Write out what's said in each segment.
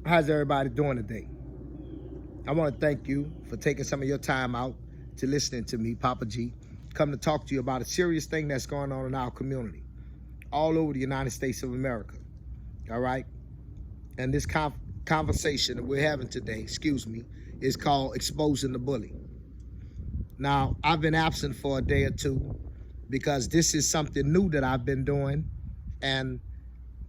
How's everybody doing today? I want to thank you for taking some of your time out to listening to me, Papa G, come to talk to you about a serious thing that's going on in our community, all over the United States of America. All right? And this conversation that we're having today, is called Exposing the Bully. Now, I've been absent for a day or two because this is something new that I've been doing, and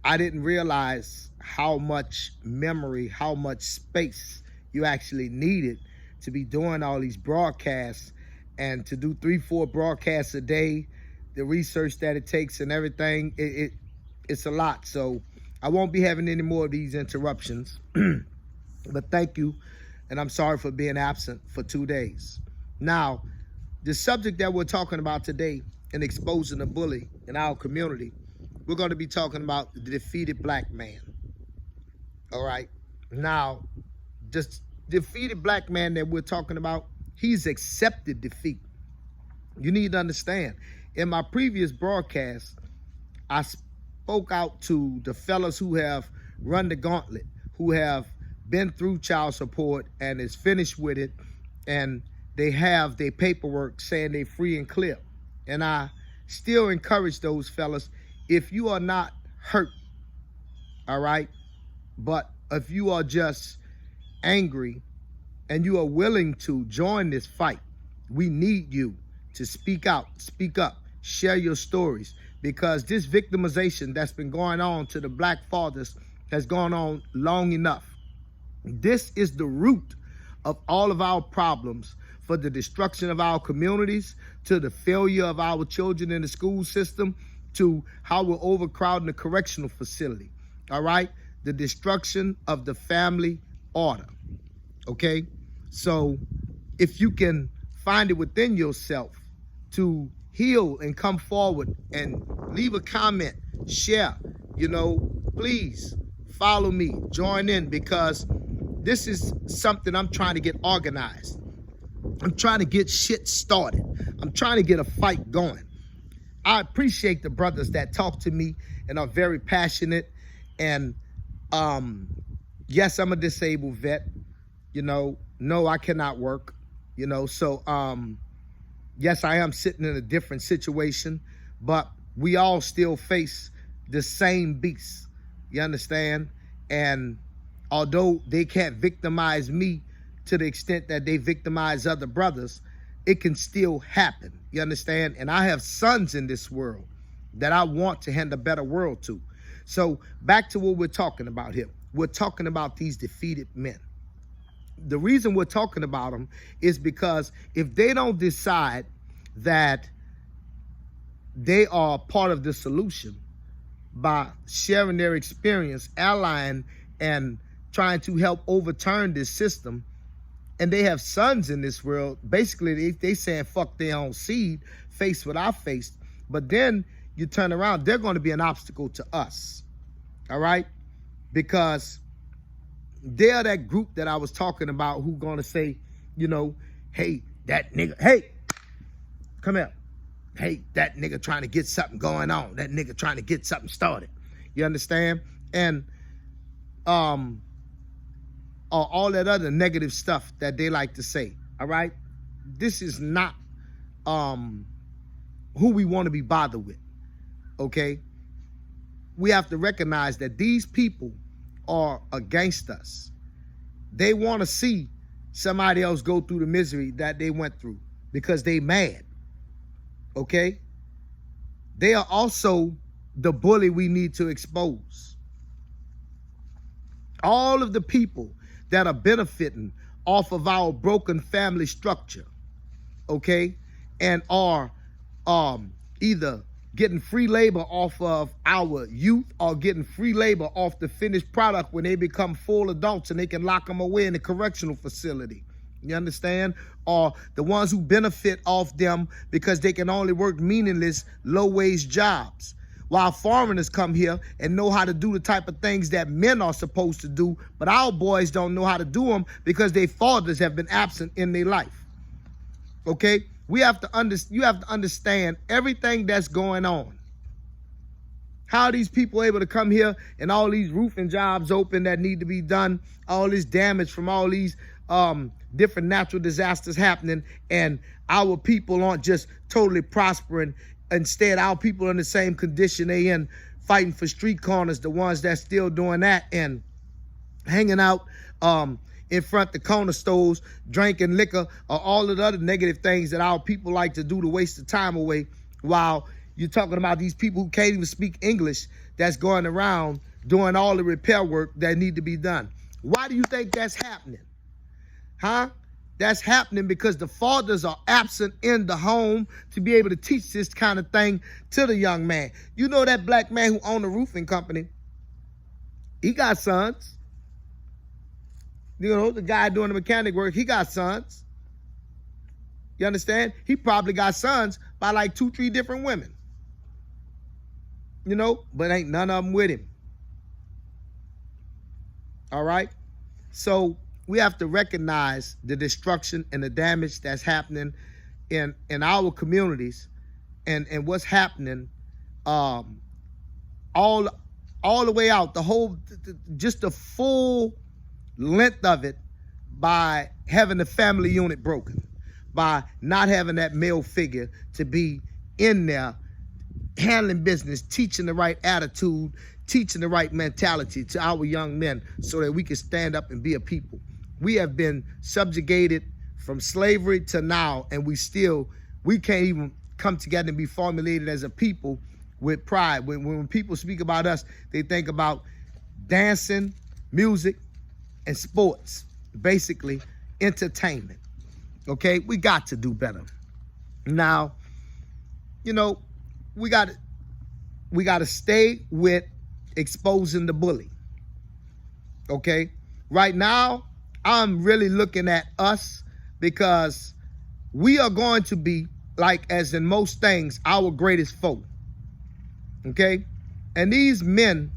I didn't realize how much memory, how much space you actually needed to be doing all these broadcasts, and to do 3-4 broadcasts a day, the research that it takes and everything, it's a lot. So I won't be having any more of these interruptions. But thank you, and I'm sorry for being absent for 2 days. Now, the subject that we're talking about today in exposing the bully in our community, we're going to be talking about the defeated black man. All right. Now, this defeated black man that we're talking about, he's accepted defeat. You need to understand, in my previous broadcast, I spoke out to the fellas who have run the gauntlet, who have been through child support and is finished with it, and they have their paperwork saying they're free and clear. And I still encourage those fellas, if you are not hurt, all right, but if you are just angry and you are willing to join this fight, we need you to speak out, speak up, share your stories, because this victimization that's been going on to the black fathers has gone on long enough. This is the root of all of our problems, for the destruction of our communities, to the failure of our children in the school system, to how we're overcrowding the correctional facility, all right? The destruction of the family order, okay? So if you can find it within yourself to heal and come forward and leave a comment, share, please follow me, join in, because this is something I'm trying to get organized. I'm trying to get shit started. I'm trying to get a fight going. I appreciate the brothers that talk to me and are very passionate. And yes, I'm a disabled vet. No, I cannot work. So yes, I am sitting in a different situation, but we all still face the same beast. You understand? And although they can't victimize me to the extent that they victimize other brothers, it can still happen. You understand? And I have sons in this world that I want to hand a better world to. So back to what we're talking about here. We're talking about these defeated men. The reason we're talking about them is because if they don't decide that they are part of the solution by sharing their experience, allying, and trying to help overturn this system, and they have sons in this world, basically they saying fuck their own seed, face what I faced. But then you turn around, they're going to be an obstacle to us, all right? Because they're that group that I was talking about who going to say, hey, that nigga, hey, come here. Hey, that nigga trying to get something going on. That nigga trying to get something started. You understand? And all that other negative stuff that they like to say, all right? This is not who we want to be bothered with, okay? We have to recognize that these people are against us. They want to see somebody else go through the misery that they went through because they mad, okay? They are also the bully we need to expose. All of the people that are benefiting off of our broken family structure, okay, and are either getting free labor off of our youth or getting free labor off the finished product when they become full adults and they can lock them away in the correctional facility. You understand? Or the ones who benefit off them because they can only work meaningless, low-wage jobs, while foreigners come here and know how to do the type of things that men are supposed to do, but our boys don't know how to do them because their fathers have been absent in their life. Okay? You have to understand everything that's going on, How are these people able to come here and all these roofing jobs open that need to be done, all this damage from all these different natural disasters happening, and our people aren't just totally prospering? Instead, our people are in the same condition they in, fighting for street corners, the ones that's still doing that and hanging out in front of the corner stores, drinking liquor, or all of the other negative things that our people like to do to waste the time away, while you're talking about these people who can't even speak English that's going around doing all the repair work that need to be done. Why do you think that's happening? Huh? That's happening because the fathers are absent in the home to be able to teach this kind of thing to the young man. You know that black man who owned a roofing company, he got sons. You know, the guy doing the mechanic work, he got sons. You understand? He probably got sons by like 2, 3 different women. You know, but ain't none of them with him. All right? So we have to recognize the destruction and the damage that's happening in our communities, and what's happening all the way out, just the full length of it, by having the family unit broken, by not having that male figure to be in there handling business, teaching the right attitude, teaching the right mentality to our young men so that we can stand up and be a people. We have been subjugated from slavery to now, and we can't even come together and be formulated as a people with pride. When people speak about us, they think about dancing, music, and sports, basically entertainment. Okay, we got to do better. Now, you know, we got to stay with exposing the bully. Okay, right now I'm really looking at us, because we are going to be, like as in most things, our greatest foe. Okay, and these men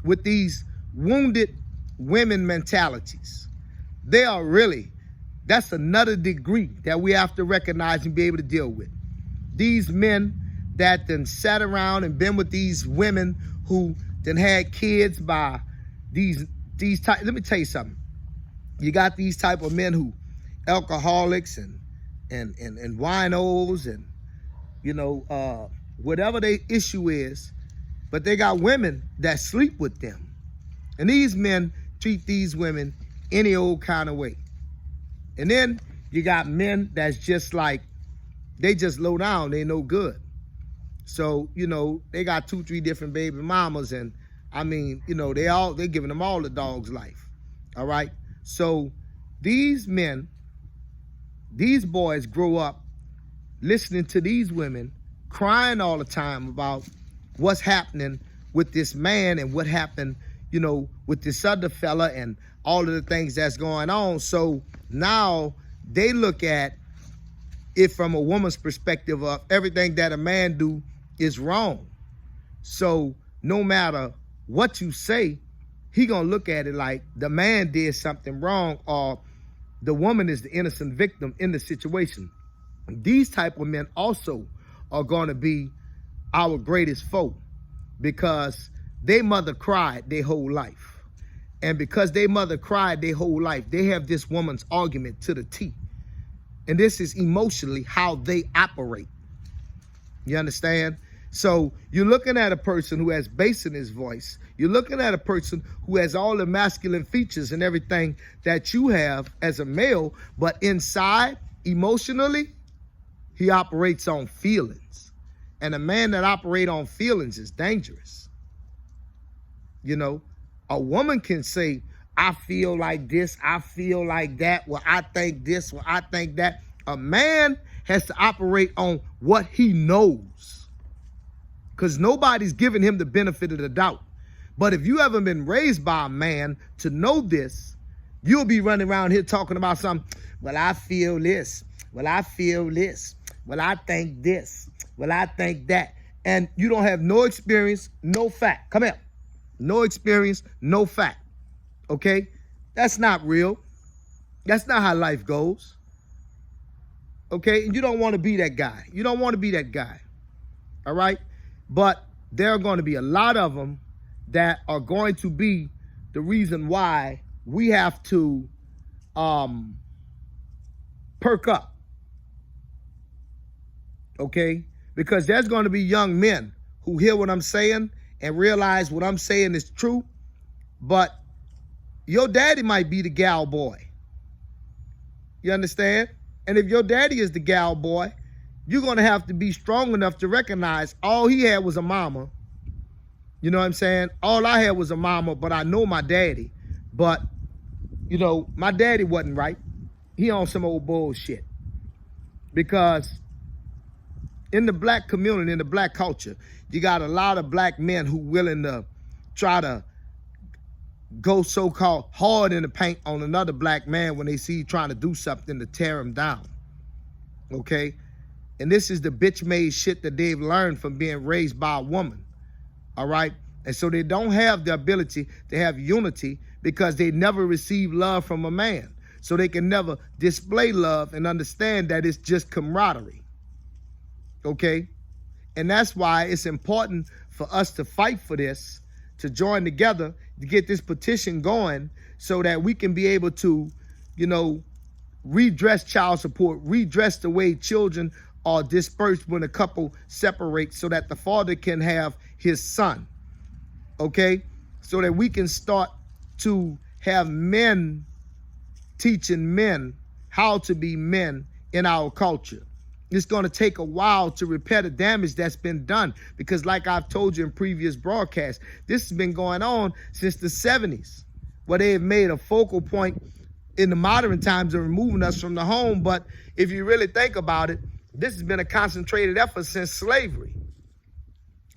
with these wounded women mentalities, that's another degree that we have to recognize and be able to deal with. These men that then sat around and been with these women who then had kids by these type. Let me tell you something. You got these type of men who alcoholics and winos and, you know, whatever their issue is, but they got women that sleep with them. And these men treat these women any old kind of way. And then you got men that's just like, they just low down, they no good. So, you know, they got 2, 3 different baby mamas, and I mean, you know, they giving them all the dog's life. All right. So these men, these boys grow up listening to these women crying all the time about what's happening with this man and what happened, you know, with this other fella and all of the things that's going on. So now they look at it from a woman's perspective of everything that a man do is wrong. So no matter what you say, he gonna look at it like the man did something wrong, or the woman is the innocent victim in the situation. These type of men also are gonna be our greatest foe, because their mother cried their whole life. And because their mother cried their whole life, they have this woman's argument to the T. And this is emotionally how they operate. You understand? So you're looking at a person who has bass in his voice. You're looking at a person who has all the masculine features and everything that you have as a male, but inside, emotionally, he operates on feelings. And a man that operates on feelings is dangerous. You know, a woman can say, I feel like this, I feel like that, well, I think this, well, I think that. A man has to operate on what he knows, because nobody's giving him the benefit of the doubt. But if you haven't been raised by a man to know this, you'll be running around here talking about something. Well, I feel this. Well, I feel this. Well, I think this. Well, I think that. And you don't have no experience, no fact. Come here. No experience, no fact. Okay? That's not real. That's not how life goes. Okay? And you don't want to be that guy. You don't want to be that guy. All right? But there are going to be a lot of them that are going to be the reason why we have to perk up, okay? Because there's going to be young men who hear what I'm saying and realize what I'm saying is true, but your daddy might be the gal boy. You understand? And if your daddy is the gal boy, you're going to have to be strong enough to recognize all he had was a mama. You know what I'm saying? All I had was a mama, but I know my daddy. But, you know, my daddy wasn't right. He on some old bullshit. Because in the black community, in the black culture, you got a lot of black men who willing to try to go so-called hard in the paint on another black man when they see you trying to do something to tear him down. Okay? And this is the bitch-made shit that they've learned from being raised by a woman. All right? And so they don't have the ability to have unity because they never received love from a man. So they can never display love and understand that it's just camaraderie. Okay? And that's why it's important for us to fight for this, to join together, to get this petition going so that we can be able to, you know, redress child support, redress the way children are dispersed when a couple separates so that the father can have his son, okay? So that we can start to have men teaching men how to be men in our culture. It's going to take a while to repair the damage that's been done because like I've told you in previous broadcasts, this has been going on since the 70s, where they have made a focal point in the modern times of removing us from the home. But if you really think about it, this has been a concentrated effort since slavery.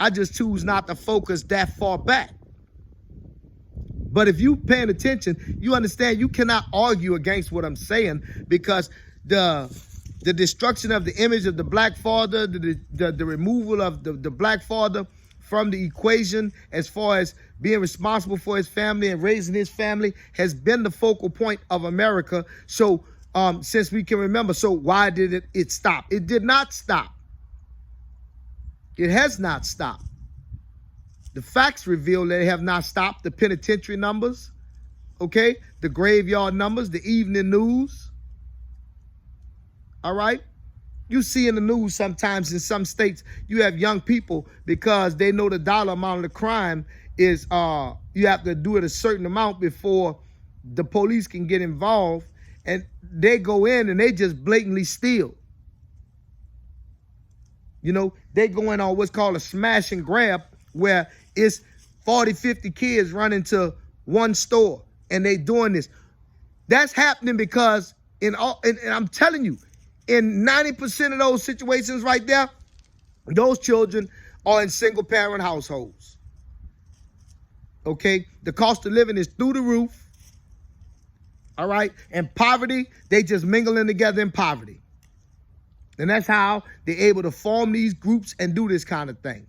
I just choose not to focus that far back. But if you paying attention, you understand you cannot argue against what I'm saying because the destruction of the image of the black father, the removal of the black father from the equation as far as being responsible for his family and raising his family has been the focal point of America. So since we can remember, so why did it stop? It did not stop. It has not stopped. The facts reveal that they have not stopped. The penitentiary numbers, okay? The graveyard numbers, the evening news. All right? You see in the news sometimes in some states, you have young people because they know the dollar amount of the crime is, you have to do it a certain amount before the police can get involved. And they go in and they just blatantly steal. You know, they go in on what's called a smash and grab where it's 40, 50 kids running to one store and they doing this. That's happening because and I'm telling you, in 90% of those situations right there, those children are in single parent households. Okay? The cost of living is through the roof. All right? And poverty, they just mingling together in poverty. And that's how they're able to form these groups and do this kind of thing.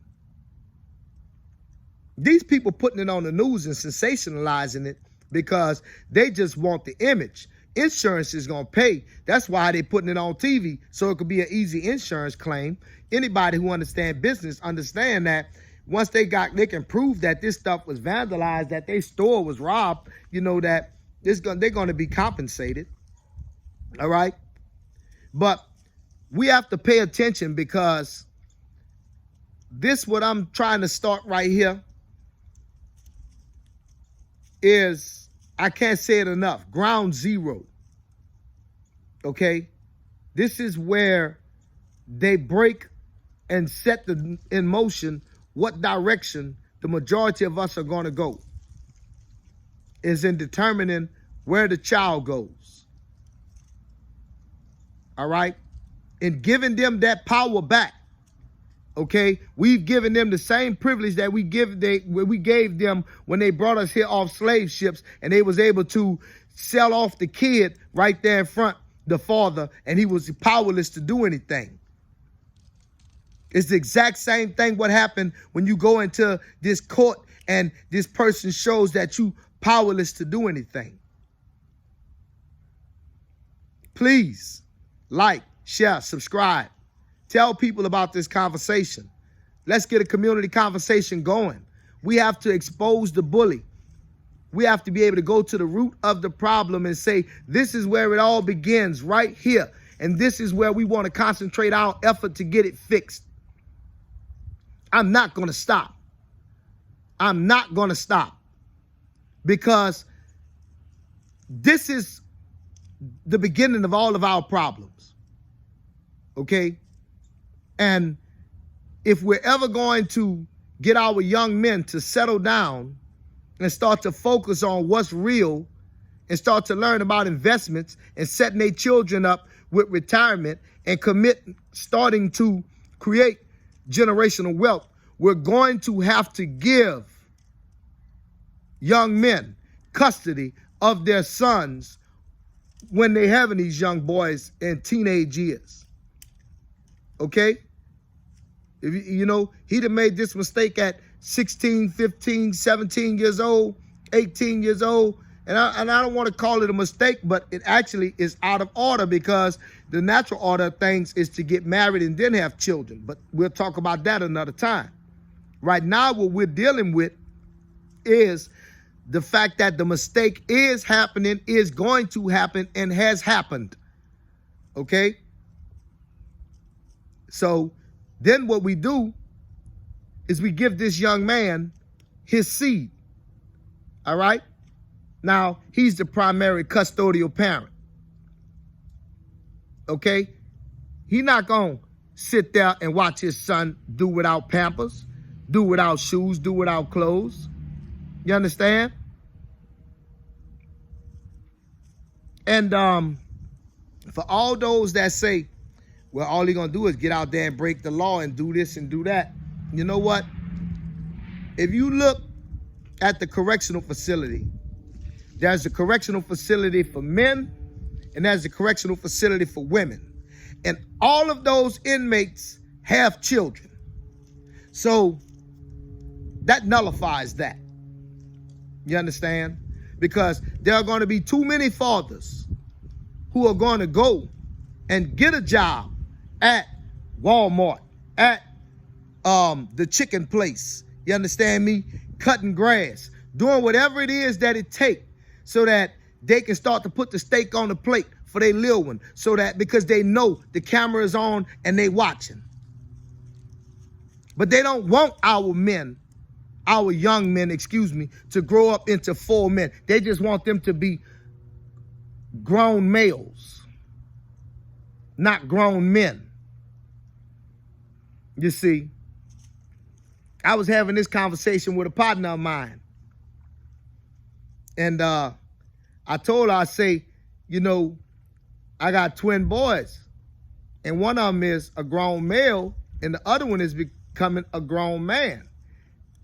These people putting it on the news and sensationalizing it because they just want the image. Insurance is going to pay. That's why they're putting it on TV, so it could be an easy insurance claim. Anybody who understands business understand that once they can prove that this stuff was vandalized, that their store was robbed, you know, that they're going to be compensated. All right? But we have to pay attention because this, what I'm trying to start right here, is, I can't say it enough, ground zero. Okay? This is where they break and set in motion what direction the majority of us are going to go. Is in determining where the child goes. All right? And giving them that power back. Okay, we've given them the same privilege that we gave them when they brought us here off slave ships, and they was able to sell off the kid right there in front, the father, and he was powerless to do anything. It's the exact same thing what happened when you go into this court and this person shows that you powerless to do anything. Please like, share, subscribe. Tell people about this conversation. Let's get a community conversation going. We have to expose the bully. We have to be able to go to the root of the problem and say, this is where it all begins, right here. And this is where we want to concentrate our effort to get it fixed. I'm not going to stop. I'm not going to stop. Because this is the beginning of all of our problems. Okay? And if we're ever going to get our young men to settle down and start to focus on what's real and start to learn about investments and setting their children up with retirement and starting to create generational wealth, we're going to have to give young men custody of their sons when they're having these young boys in teenage years. Okay? If you know, he'd have made this mistake at 16, 15, 17 years old, 18 years old. And I don't want to call it a mistake, but it actually is out of order, because the natural order of things is to get married and then have children. But we'll talk about that another time. Right now, what we're dealing with is the fact that the mistake is happening, is going to happen, and has happened. Okay? So then what we do is we give this young man his seed. All right? Now, he's the primary custodial parent. Okay? He's not going to sit there and watch his son do without Pampers, do without shoes, do without clothes. You understand? And for all those that say, well, all he's going to do is get out there and break the law and do this and do that. You know what? If you look at the correctional facility, there's a correctional facility for men and there's a correctional facility for women. And all of those inmates have children. So that nullifies that. You understand? Because there are going to be too many fathers who are going to go and get a job at Walmart, at the chicken place. You understand me? Cutting grass, doing whatever it is that it takes so that they can start to put the steak on the plate for their little one, so that because they know the camera is on and they watching. But they don't want our men, our young men, to grow up into full men. They just want them to be grown males, not grown men. You see, I was having this conversation with a partner of mine. And I told her, I say, you know, I got twin boys. And one of them is a grown male and the other one is becoming a grown man.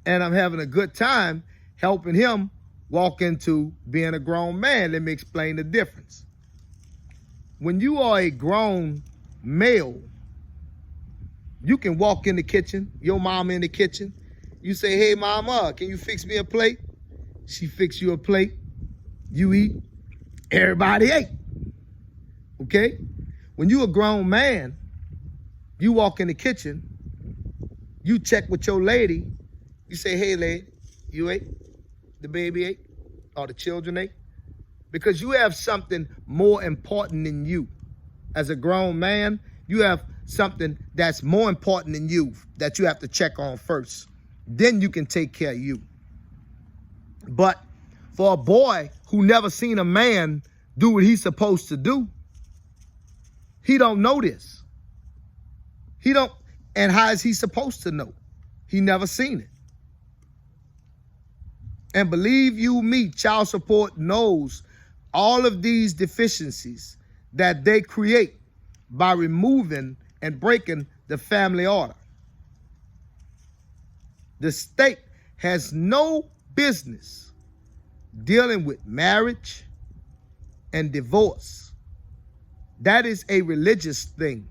And I'm having a good time helping him walk into being a grown man. Let me explain the difference. When you are a grown male, you can walk in the kitchen, your mama in the kitchen. You say, hey, mama, can you fix me a plate? She fix you a plate. You eat. Everybody ate. Okay? When you a grown man, you walk in the kitchen, you check with your lady. You say, hey, lady, you ate? The baby ate? Or the children ate? Because you have something more important than you. As a grown man, you have something that's more important than you that you have to check on first. Then you can take care of you. But for a boy who never seen a man do what he's supposed to do, he don't know this. He don't, and how is he supposed to know? He never seen it. And believe you me, child support knows all of these deficiencies that they create by removing and breaking the family order. The state has no business dealing with marriage and divorce. That is a religious thing.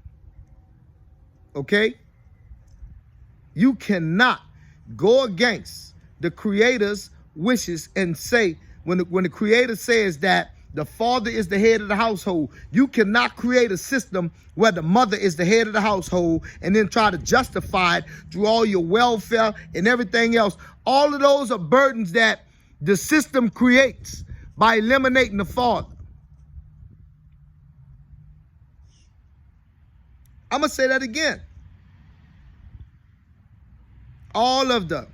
Okay? You cannot go against the Creator's wishes and say, when the Creator says that The father is the head of the household. You cannot create a system where the mother is the head of the household and then try to justify it through all your welfare and everything else. All of those are burdens that the system creates by eliminating the father. I'm going to say that again. All of the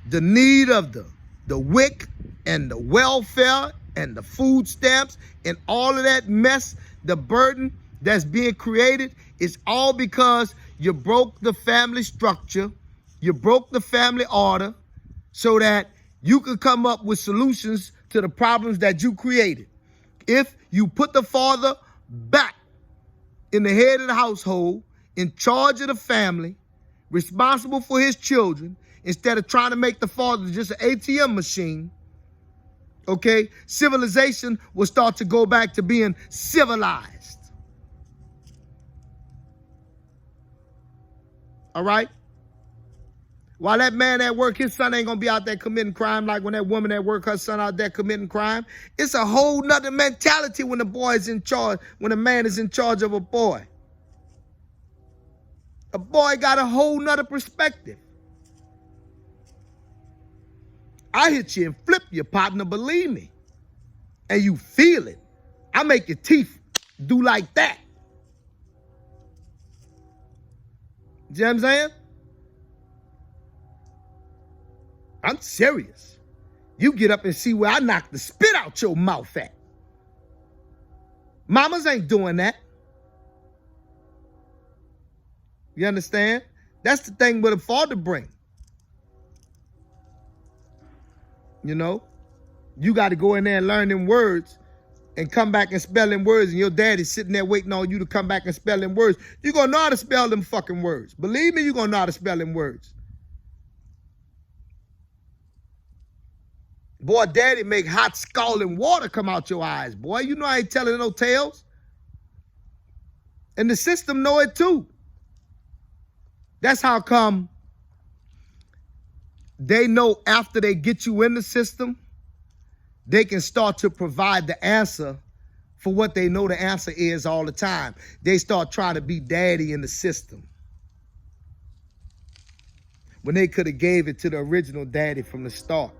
need of the WIC and the welfare and the food stamps and all of that mess, the burden that's being created is all because you broke the family structure, you broke the family order so that you could come up with solutions to the problems that you created. If you put the father back in the head of the household, in charge of the family, responsible for his children, instead of trying to make the father just an ATM machine, okay, civilization will start to go back to being civilized. All right? While that man at work, his son ain't going to be out there committing crime like when that woman at work, her son out there committing crime. It's a whole nother mentality when the boy is in charge, when a man is in charge of a boy. A boy got a whole nother perspective. I hit you and flip your partner, believe me. And you feel it. I make your teeth do like that. You know what I'm saying? I'm serious. You get up and see where I knock the spit out your mouth at. Mamas ain't doing that. You understand? That's the thing with a father bring. You know, you got to go in there and learn them words and come back and spell them words, and your daddy's sitting there waiting on you to come back and spell them words. You're going to know how to spell them fucking words. Believe me, you're going to know how to spell them words. Boy, daddy make hot scalding water come out your eyes, boy. You know I ain't telling no tales. And the system know it too. That's how come they know after they get you in the system, they can start to provide the answer for what they know the answer is all the time. They start trying to be daddy in the system when they could have gave it to the original daddy from the start.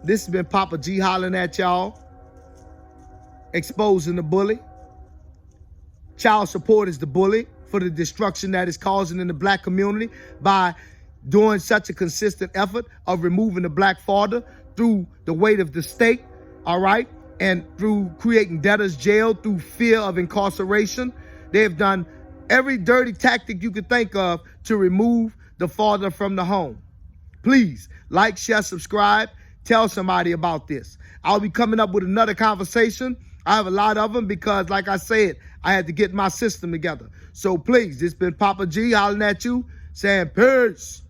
This has been Papa G hollering at y'all, exposing the bully. Child support is the bully for the destruction that it's causing in the black community by doing such a consistent effort of removing the black father through the weight of the state, all right, and through creating debtors jail, through fear of incarceration. They have done every dirty tactic you could think of to remove the father from the home. Please like, share, subscribe. Tell somebody about this. I'll be coming up with another conversation. I have a lot of them because, like I said, I had to get my system together. So please, this has been Papa G hollering at you, saying peace.